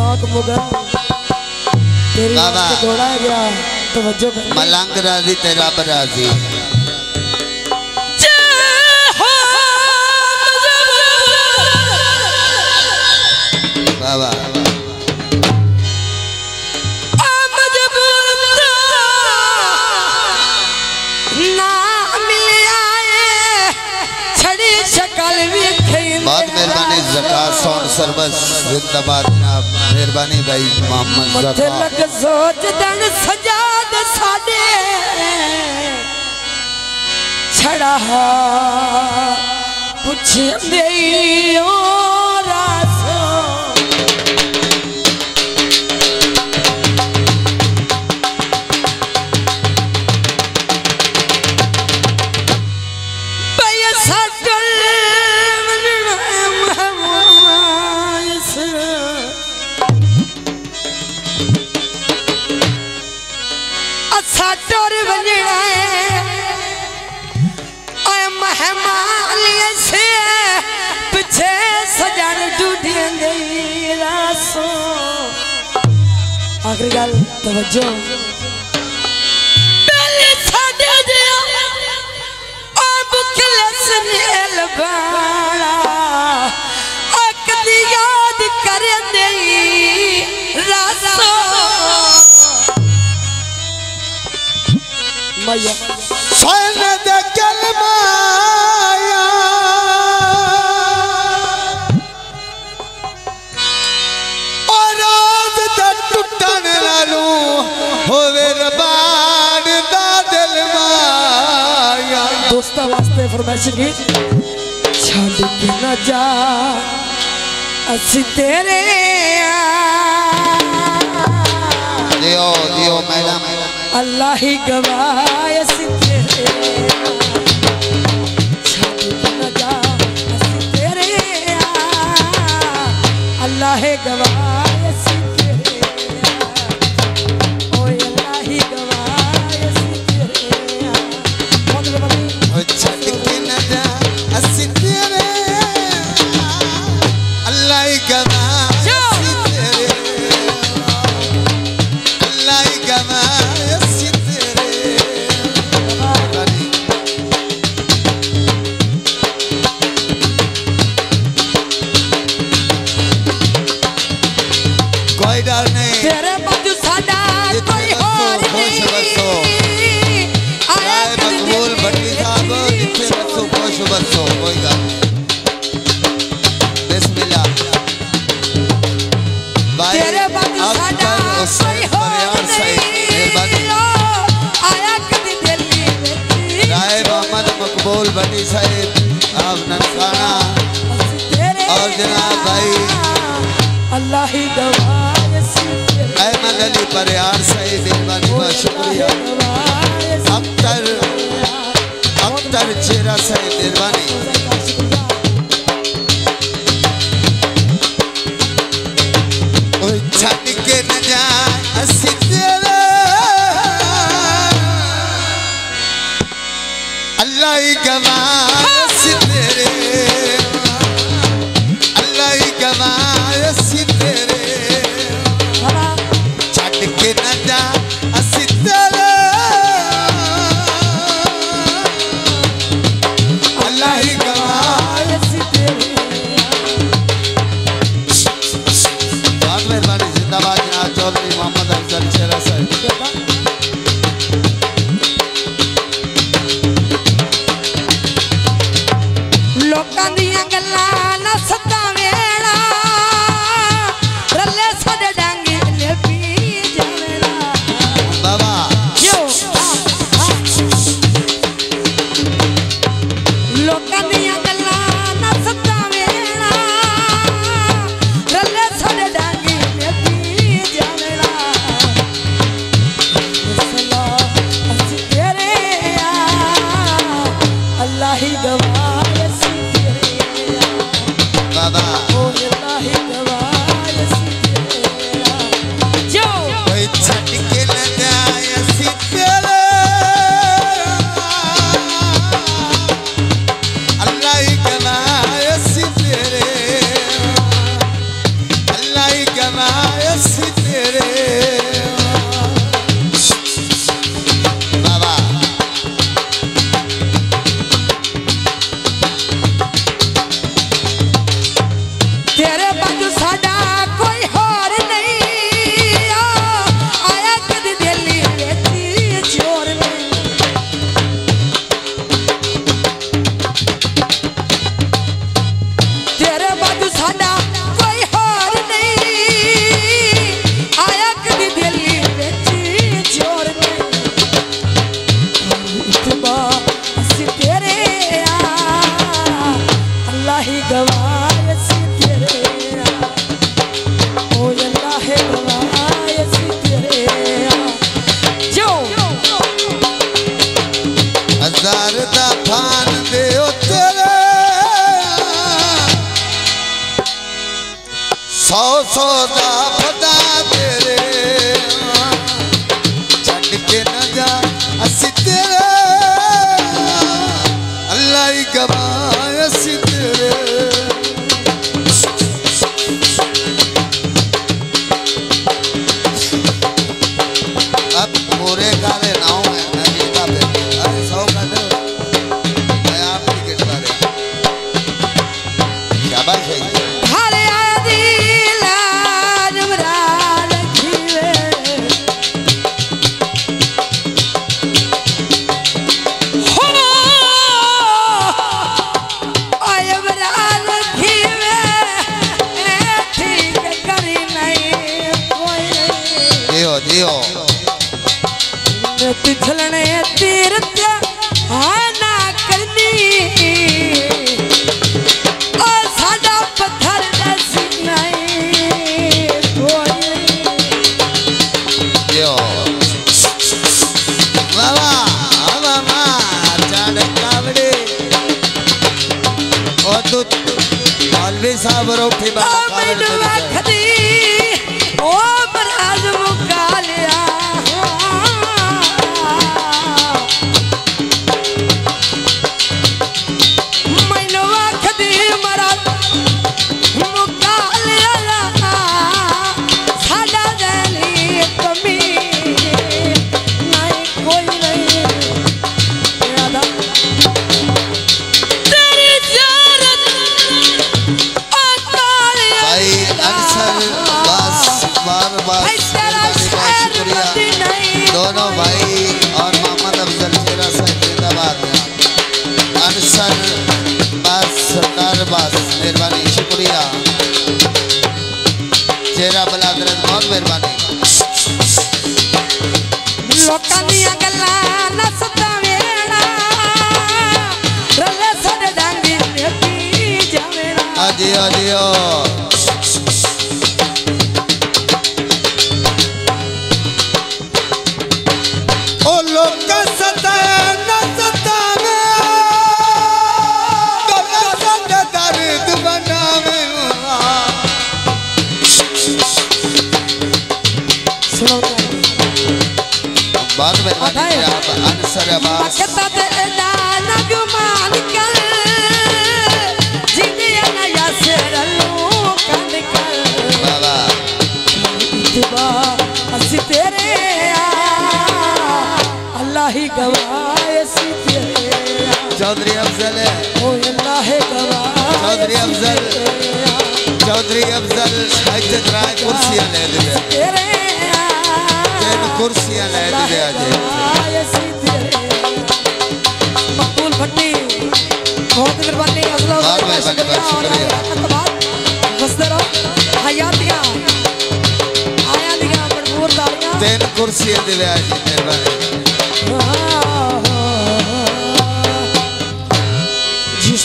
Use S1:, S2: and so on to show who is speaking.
S1: पाक मुगल तेरी बात दौड़ा गया तवज्जो कर
S2: मलंग राजी तेरा बराजी बाबा बहुत मेहरबानी ज़कात साउंड सर्विस जिंदाबाद जनाब मेहरबानी भाई मोहम्मद ज़कात
S1: सोच दन सजाद साडे छड़ा पूछे देओ रासो आखिरी गल तवज्जो पहले साडे दिया अब खलस नेल बाला अकदी याद कर देई रासो मैया
S2: सन दे कलमाया
S1: दोस्ता वास्ते फरमाइश की छड़ के न जा असी तेरे
S2: दियो दियो मैडम
S1: अल्लाह ही गवाह असी तेरे छड़ के न जा असी तेरे अल्लाह ही गवाह
S2: मकबूल भट्टी साहिब आप ननकाना और जनाब भाई
S1: अल्लाह ही गवाह
S2: अहमद अली परियार साहिब मेहरबानी बहुत शुक्रिया अख्तर चेहरा साहिब मेहरबानी छड़ के न जा असी तेरे अल्लाह ही गवाह असी तेरे अल्लाह ही गवाह असी तेरे छड़ के न जा असी तेरे अल्लाह ही गवाह असी तेरे बहुत मेहरबानी जिंदाबाद जनाब चौधरी मोहम्मद अफजल चेहरा साहब सौदा फदा तेरे छड़ के न जा असी तेरे अल्लाह ही गवाह असी तेरे अब पूरे काले नाव में मैं गिरता पे अरे 100 का दो मैं आप ही गिरता रहे क्या बात है
S1: हरे आदिला जमराल खीवे हो आयवराल खीवे ठीक करी नहीं कोई
S2: दियो
S1: पिछलने तीर्थ आना करनी और सादा पत्थर दसी नहीं कोई
S2: दियो वावा वावा चाड़ कावड़े ओ तू मौलवी साहब रोटी बना
S1: मैनू आखदी ओ बराज मुका लिया मैनू आखदी मराज मुका लिया साडा जैली कमी नहीं कोई नहीं यादा तेरी ज़रूरत
S2: भाई अनसर बस बार शुक्रिया दोनों भाई और मोहम्मद अफजल चेहरा साहब जिंदाबाद अनसर बस सरदार बस मेहरबानी शुक्रिया चेहरा बलादरत बहुत मेहरबानी
S1: लोकां दियां गल्लां न सतावेड़ा रले साडे डांगी लेती जावेड़ा
S2: आदियो आदियो ओ लोग सताए न सतावे गला संग दर्द बनावे
S1: सुनो
S2: बाद में आप अनसर अब्बास
S1: कहता ते ना गुमान कर जिंदगी ना यासर लो कंद कर
S2: बाबा
S1: इतबा असी तेरे अल्लाह ही गवाह असी तेरे
S2: चौधरी अफजल है
S1: ओ अल्लाह ही गवाह
S2: चौधरी अफजल चौधरी अफजल इज्जत राय कुर्सियां ले दे
S1: तेरे
S2: तीन कुर्सियां ले दे आज
S1: मकबूल भट्टी बहुत मेहरबानी अल्लाह
S2: बहुत मेहरबानी शुक्रिया
S1: बसते रहो हयातियां आया दिया भरपूर तालियां
S2: तीन कुर्सियां दे आज मेहरबानी
S1: जिस